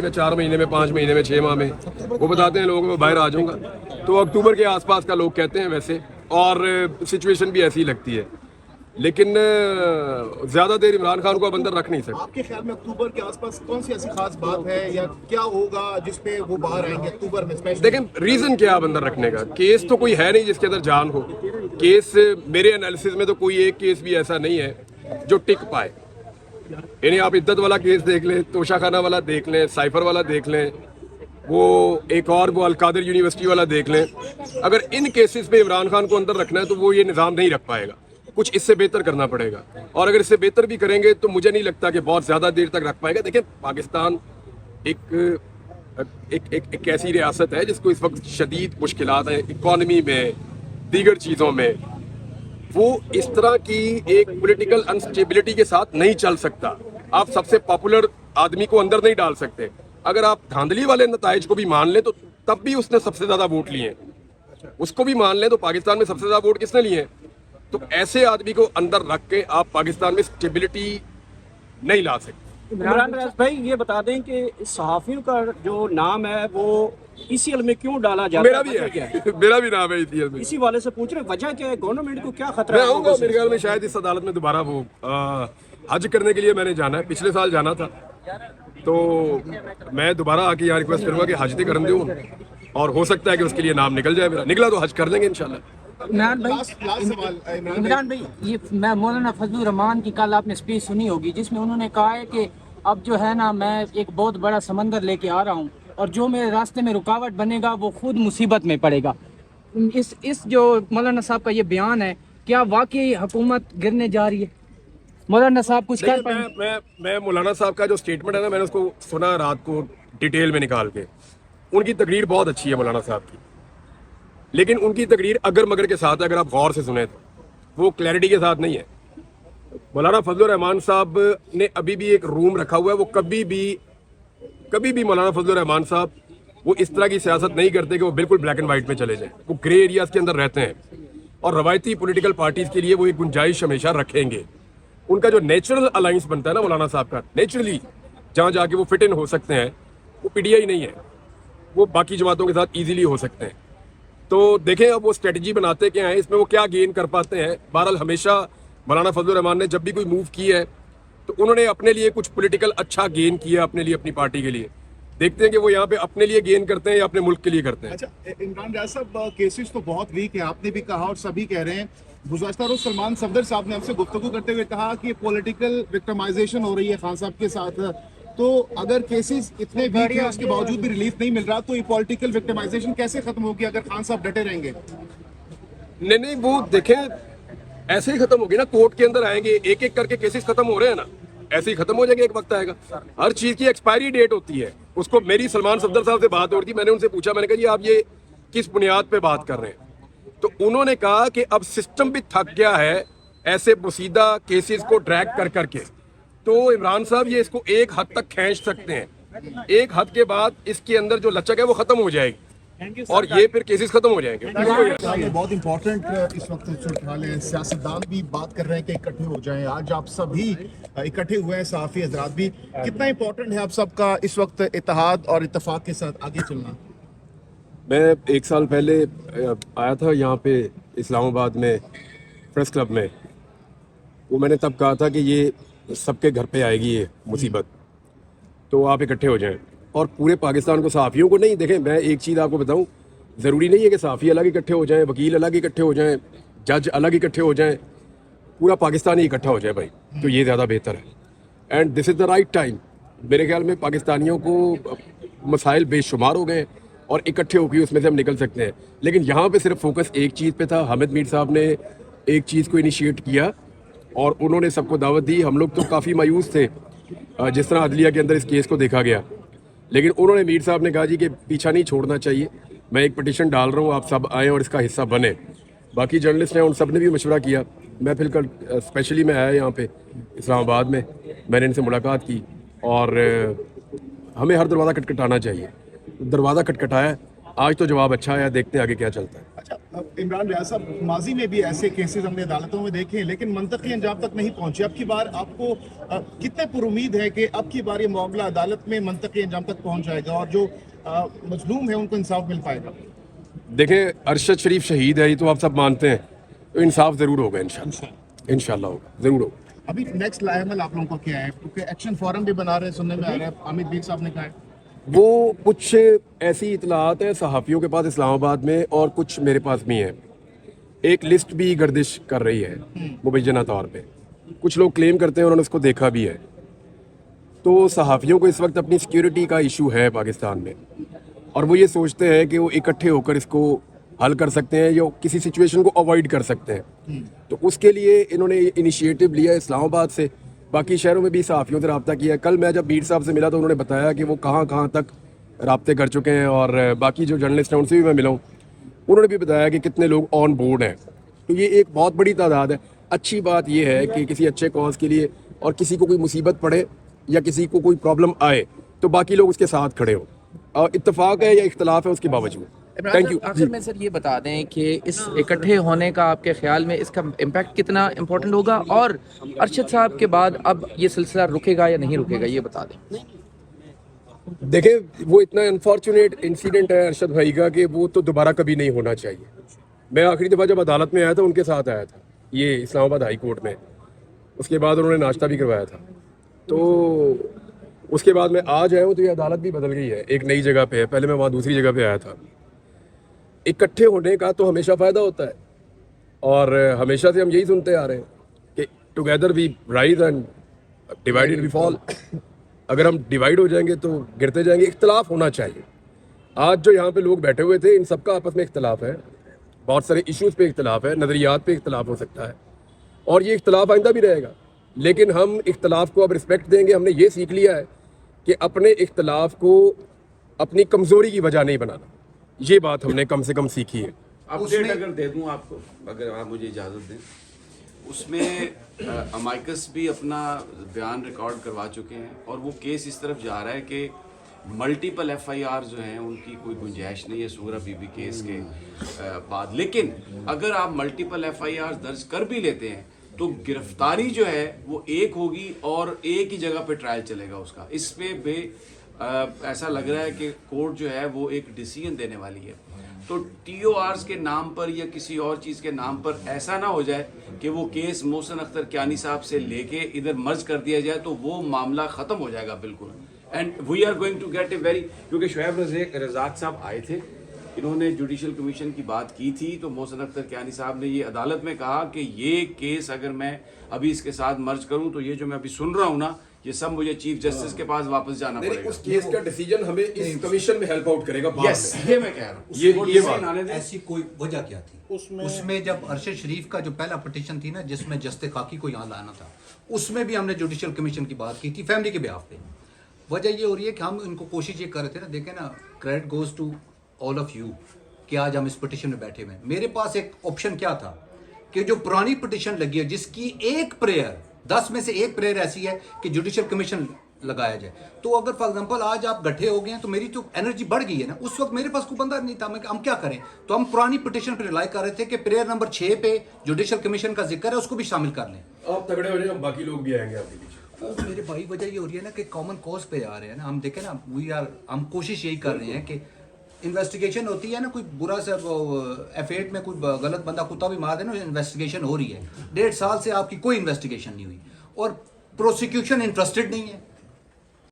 कि मैं 4 महीने में, 5 महीने में, 6 माह में, वो बताते हैं लोगों को बाहर आ जाऊंगा। तो अक्टूबर के आसपास का लोग कहते हैं वैसे, और सिचुएशन भी ऐसी ही लगती है। लेकिन ज्यादा देर इमरान खान को अब अंदर रख नहीं सकते। आपके ख्याल में अक्टूबर के आसपास कौन सी ऐसी खास बात है या क्या होगा जिसपे वो बाहर आएंगे अक्टूबर में स्पेशली? देखें, रीजन क्या अब अंदर रखने का? केस तो कोई है नहीं जिसके अंदर जान हो। केस मेरे एनालिसिस में तो कोई एक केस भी ऐसा नहीं है जो टिक पाए। यानी आप इद्दत वाला केस देख लें, तोशाखाना वाला देख लें, साइफर वाला देख लें, वो एक और वो अलकादर यूनिवर्सिटी वाला देख लें। अगर इन केसेस पे इमरान खान को अंदर रखना है तो वो ये निज़ाम नहीं रख पाएगा। कुछ इससे बेहतर करना पड़ेगा, और अगर इससे बेहतर भी करेंगे तो मुझे नहीं लगता कि बहुत ज़्यादा देर तक रख पाएगा। देखिए, पाकिस्तान एक ऐसी रियासत है जिसको इस वक्त शदीद मुश्किलात हैं इकॉनमी में, दीगर चीज़ों में। वो इस तरह की एक पॉलिटिकल अनस्टेबिलिटी के साथ नहीं चल सकता। आप सबसे पॉपुलर आदमी को अंदर नहीं डाल सकते। अगर आप धांधली वाले नताइज को भी मान लें तो तब भी उसने सबसे ज़्यादा वोट लिए हैं। उसको भी मान लें तो पाकिस्तान में सबसे ज़्यादा वोट किसने लिए हैं? तो ऐसे आदमी को अंदर रख के आप पाकिस्तान में स्टेबिलिटी नहीं ला सकते। इमरान रियाज भाई, ये बता दें कि सहाफियों का जो नाम है वो ECL में क्यों डाला जाता है? मेरा भी है मेरा भी नाम है ECL में। इसी वाले से पूछ रहे हैं, वजह क्या है? गवर्नमेंट को क्या खतरा मैं है? आऊँगा मेरे ख्याल में शायद इस अदालत में दोबारा वो हज करने के लिए मैंने जाना है। पिछले साल जाना था, तो मैं दोबारा आके यहाँ रिक्वेस्ट करूँगा कि हज कर दूँ, और हो सकता है कि उसके लिए नाम निकल जाए मेरा। निकला तो हज कर देंगे इंशाल्लाह। इमरान भाई, ये मैं मौलाना फजलुर रहमान की कल आपने स्पीच सुनी होगी जिसमें उन्होंने कहा है कि अब जो है ना, मैं एक बहुत बड़ा समंदर लेके आ रहा हूँ और जो मेरे रास्ते में रुकावट बनेगा वो खुद मुसीबत में पड़ेगा। इस जो मौलाना साहब का ये बयान है, क्या वाकई हुकूमत गिरने जा रही है? मौलाना साहब कुछ कर पाए? मैं मौलाना साहब का जो स्टेटमेंट है ना, मैंने उसको सुना रात को डिटेल में निकाल के। उनकी तकरीर बहुत अच्छी है मौलाना साहब की, लेकिन उनकी तकरीर अगर मगर के साथ है। अगर आप गौर से सुने तो वो क्लैरिटी के साथ नहीं है। मौलाना फजलुर रहमान साहब ने अभी भी एक रूम रखा हुआ है। वो कभी भी मौलाना फजलुर रहमान साहब वो इस तरह की सियासत नहीं करते कि वो बिल्कुल ब्लैक एंड वाइट में चले जाएं। वो ग्रे एरियाज के अंदर रहते हैं, और रवायती पॉलिटिकल पार्टीज के लिए वो एक गुंजाइश हमेशा रखेंगे। उनका जो नेचुरल अलायंस बनता है ना मौलाना साहब का, नेचुरली जहाँ जाके वो फिट इन हो सकते हैं, वो PTI नहीं है। वो बाकी जमातों के साथ ईजिली हो सकते हैं। तो देखें अब वो स्ट्रेटजी बनाते क्या हैं, इसमें वो क्या गेन कर पाते हैं। बहरहाल हमेशा मौलाना फजलुर रहमान ने जब भी कोई मूव की है तो उन्होंने अपने लिए कुछ पॉलिटिकल अच्छा गेन किया, अपने लिए, अपनी पार्टी के लिए। देखते हैं कि वो यहाँ पे अपने लिए गेन करते हैं या अपने मुल्क के लिए करते हैं। अच्छा, इमरान रियाज साहब, केसेस तो बहुत वीक है, आपने भी कहा और सभी कह रहे हैं। गुज़श्ता रोज सलमान सफदर साहब ने हमसे गुफ्तगू करते हुए कहा कि पॉलिटिकल विक्टिमाइजेशन हो रही है खान साहब के साथ। तो अगर केसेस इतने वीक है उसके बावजूद भी रिलीफ नहीं मिल रहा, तो ये पॉलिटिकल विक्टिमाइजेशन कैसे खत्म होगी अगर खान साहब डटे रहेंगे? नहीं, वो देखें ऐसे ही खत्म होगी ना। कोर्ट के अंदर आएंगे, एक एक करके केसेस खत्म हो रहे हैं ना, ऐसे ही खत्म हो जाएंगे। एक वक्त आएगा, हर चीज की एक्सपायरी डेट होती है। उसको मेरी सलमान सफदर साहब से बात हो रही थी, मैंने उनसे पूछा, मैंने कहा जी आप ये किस बुनियाद पे बात कर रहे हैं? तो उन्होंने कहा कि अब सिस्टम भी थक गया है ऐसे बोसीदा केसेस को ड्रैग कर करके। तो इमरान साहब ये इसको एक हद तक खींच सकते हैं। एक हद के बाद इसके अंदर जो लचक है वो खत्म हो जाएगी, और ये फिर केसेस खत्म हो जाएंगे। बहुत इंपॉर्टेंट इस वक्त सूरत है। सियासतदान भी बात कर रहे हैं कि इकट्ठे हो जाएं। आज आप सभी इकट्ठे हुए हैं, सहाफी हजरात भी। कितना इंपॉर्टेंट है आप सबका इस वक्त इत्तेहाद और इत्तेफाक के साथ आगे चलना? मैं 1 साल पहले आया था यहाँ पे इस्लामाबाद में प्रेस क्लब में। वो मैंने तब कहा था कि ये सबके घर पे आएगी ये मुसीबत, तो आप इकट्ठे हो जाएं। और पूरे पाकिस्तान को, सहाफ़ियों को नहीं। देखें, मैं एक चीज़ आपको बताऊं, ज़रूरी नहीं है कि सहाफ़ी अलग इकट्ठे हो जाएं, वकील अलग इकट्ठे हो जाएं, जज अलग इकट्ठे हो जाएं। पूरा पाकिस्तान ही इकट्ठा हो जाए भाई, तो ये ज़्यादा बेहतर है। And this is the right time. मेरे ख्याल में पाकिस्तानियों को मसाइल बेशुमार हो गए और इकट्ठे होकर उसमें से हम निकल सकते हैं। लेकिन यहाँ पे सिर्फ फोकस एक चीज़ पे था। हामिद मीर साहब ने एक चीज़ को इनिशिएट किया और उन्होंने सबको दावत दी। हम लोग तो काफ़ी मायूस थे जिस तरह अदलिया के अंदर इस केस को देखा गया, लेकिन उन्होंने, मीर साहब ने कहा जी कि पीछा नहीं छोड़ना चाहिए, मैं एक पिटीशन डाल रहा हूँ, आप सब आएँ और इसका हिस्सा बने। बाकी जर्नलिस्ट हैं, उन सब ने भी मशवरा किया। मैं फिर कल स्पेशली मैं आया यहाँ पे इस्लामाबाद में, मैंने इनसे मुलाकात की, और हमें हर दरवाज़ा खटखटाना चाहिए। दरवाज़ा खटखटाया, आज तो जवाब अच्छा आया, देखते हैं आगे क्या चलता है। अच्छा, इमरान रियाज साहब, माजी में भी ऐसे केसेस हमने अदालतों में देखे हैं लेकिन मंतकी अंजाम तक नहीं पहुंचे। अब की बार आपको कितने पुरुमीद है कि अब की बार ये मामला अदालत में मंतकी अंजाम तक पहुंच जाएगा और जो मजलूम है उनको इंसाफ मिल पाएगा? देखें, अरशद शरीफ शहीद है, ये तो आप सब मानते हैं, तो इंसाफ ज़रूर होगा इंशाल्लाह होगा, ज़रूर होगा। अभी नेक्स्ट लाएमल आप लोगों को क्या है, क्योंकि एक्शन फोरम भी बना रहे हैं, सुनने में आ रहा है, अमित बीर साहब ने कहा है। वो कुछ ऐसी इतलात हैं सहाफ़ियों के पास इस्लामाबाद में और कुछ मेरे पास भी हैं। एक लिस्ट भी गर्दिश कर रही है मुबैना तौर पे, कुछ लोग क्लेम करते हैं उन्होंने उसको देखा भी है। तो सहाफ़ियों को इस वक्त अपनी सिक्योरिटी का इशू है पाकिस्तान में, और वो ये सोचते हैं कि वो इकट्ठे होकर इसको हल कर सकते हैं या किसी सिचुएशन को अवॉइड कर सकते हैं। तो उसके लिए इन्होंने इनिशिएटिव लिया इस्लामाबाद से, बाकी शहरों में भी सहाफ़ियों से रब्ता किया। कल मैं जब बीर साहब से मिला तो उन्होंने बताया कि वो कहाँ कहाँ तक रब्ते कर चुके हैं, और बाकी जो जर्नलिस्ट हैं उनसे भी मैं मिला हूँ, उन्होंने भी बताया कि कितने लोग ऑन बोर्ड हैं। तो ये एक बहुत बड़ी तादाद है। अच्छी बात यह है कि किसी अच्छे कॉज के लिए और किसी को कोई मुसीबत पड़े या किसी को कोई प्रॉब्लम आए तो बाकी लोग उसके साथ खड़े हों, और इत्तेफाक है या इख्तलाफ है उसके बावजूद। Thank you. आखिर में सर ये बता दें कि इस इकट्ठे होने का आपके ख्याल में इसका इम्पैक्ट कितना इम्पोर्टेंट होगा, और अरशद साहब के बाद अब ये सिलसिला रुकेगा या नहीं रुकेगा, ये बता दें। देखें, वो इतना अनफॉर्चुनेट इंसिडेंट है अरशद भाई का कि वो तो दोबारा कभी नहीं होना चाहिए। मैं आखिरी दफ़ा जब अदालत में आया था उनके साथ आया था, ये इस्लामाबाद हाई कोर्ट में, उसके बाद उन्होंने नाश्ता भी करवाया था। तो उसके बाद मैं आज आया हूँ तो ये अदालत भी बदल गई है, एक नई जगह पे है, पहले मैं वहाँ दूसरी जगह पे आया था। इकट्ठे होने का तो हमेशा फ़ायदा होता है, और हमेशा से हम यही सुनते आ रहे हैं कि together we rise and divided we fall. अगर हम डिवाइड हो जाएंगे तो गिरते जाएंगे। इख्तलाफ होना चाहिए। आज जो यहाँ पे लोग बैठे हुए थे इन सबका आपस में इख्तलाफ है, बहुत सारे इश्यूज़ पे इख्तलाफ है, नज़रियात पे इख्तलाफ हो सकता है, और ये इख्तलाफ आइंदा भी रहेगा। लेकिन हम इख्तलाफ को अब रिस्पेक्ट देंगे। हमने ये सीख लिया है कि अपने इख्तलाफ को अपनी कमज़ोरी की वजह नहीं बनाना, ये बात हमने कम से कम सीखी है। अपडेट अगर दे दूं आपको, अगर आप मुझे इजाज़त दें, उसमें अमाइकस भी अपना बयान रिकॉर्ड करवा चुके हैं, और वो केस इस तरफ जा रहा है कि मल्टीपल FIR जो हैं उनकी कोई गुंजाइश नहीं है सूगरा बीबी केस के बाद। लेकिन अगर आप मल्टीपल FIR दर्ज कर भी लेते हैं तो गिरफ्तारी जो है वो एक होगी और एक ही जगह पे ट्रायल चलेगा उसका। इस पे ऐसा लग रहा है कि कोर्ट जो है वो एक डिसीजन देने वाली है। तो TORs के नाम पर या किसी और चीज़ के नाम पर ऐसा ना हो जाए कि वो केस मोहसिन अख्तर कियानी साहब से लेके इधर मर्ज कर दिया जाए, तो वो मामला ख़त्म हो जाएगा बिल्कुल। And we are going to get a very, क्योंकि शुएब रज़ाक साहब आए थे, इन्होंने जुडिशल कमीशन की बात की थी, तो मोहसिन अख्तर कियानी साहब ने ये अदालत में कहा कि ये केस अगर मैं अभी इसके साथ मर्ज करूं तो ये जो मैं अभी सुन रहा हूं ना, ये सब मुझे चीफ जस्टिस के पास वापस जाना पड़ेगा। उस केस का डिसीजन हमें इस कमीशन में हेल्प आउट करेगा। यस, ये मैं कह रहा हूँ। ये बात ऐसी कोई वजह क्या थी उसमें जब अरशद शरीफ का जो पहला पिटीशन थी ना, जिसमें जस्ते खाकी को यहाँ लाना था, उसमें भी हमने जुडिशल कमीशन की बात की थी फैमिली के बिहाफ पे। वजह ये हो रही है कि हम इनको कोशिश ये कर रहे थे ना, देखें ना, credit goes to all of you कि आज हम इस पिटीशन में बैठे हुए हैं। मेरे पास एक ऑप्शन क्या था कि जो पुरानी पिटीशन लगी है जिसकी एक प्रेयर 10 में से एक प्रेयर ऐसी है कि जुडिशल कमीशन लगाया जाए, तो अगर फॉर एग्जांपल आज आप गठे हो गए हैं तो मेरी तो एनर्जी बढ़ गई है ना। उस वक्त मेरे पास कोई बंदा नहीं था, हम क्या करें, तो हम पुरानी पिटीशन पर रिलाई कर रहे थे कि प्रेयर नंबर 6 पे जुडिशल कमीशन का जिक्र है, उसको भी शामिल कर लें। आप तगड़े हो जाए, बाकी लोग भी आएंगे आपके पीछे। मेरे भाई वजह ये हो रही है ना कि कॉमन कॉज पे आ रहे हैं ना, हम देखें ना, हम कोशिश यही कर रहे हैं कि इन्वेस्टिगेशन होती है ना, कोई बुरा सा F8 में कोई गलत बंदा कुत्ता भी मार देना, इन्वेस्टिगेशन हो रही है। 1.5 साल से आपकी कोई इन्वेस्टिगेशन नहीं हुई और प्रोसिक्यूशन इंटरेस्टेड नहीं है।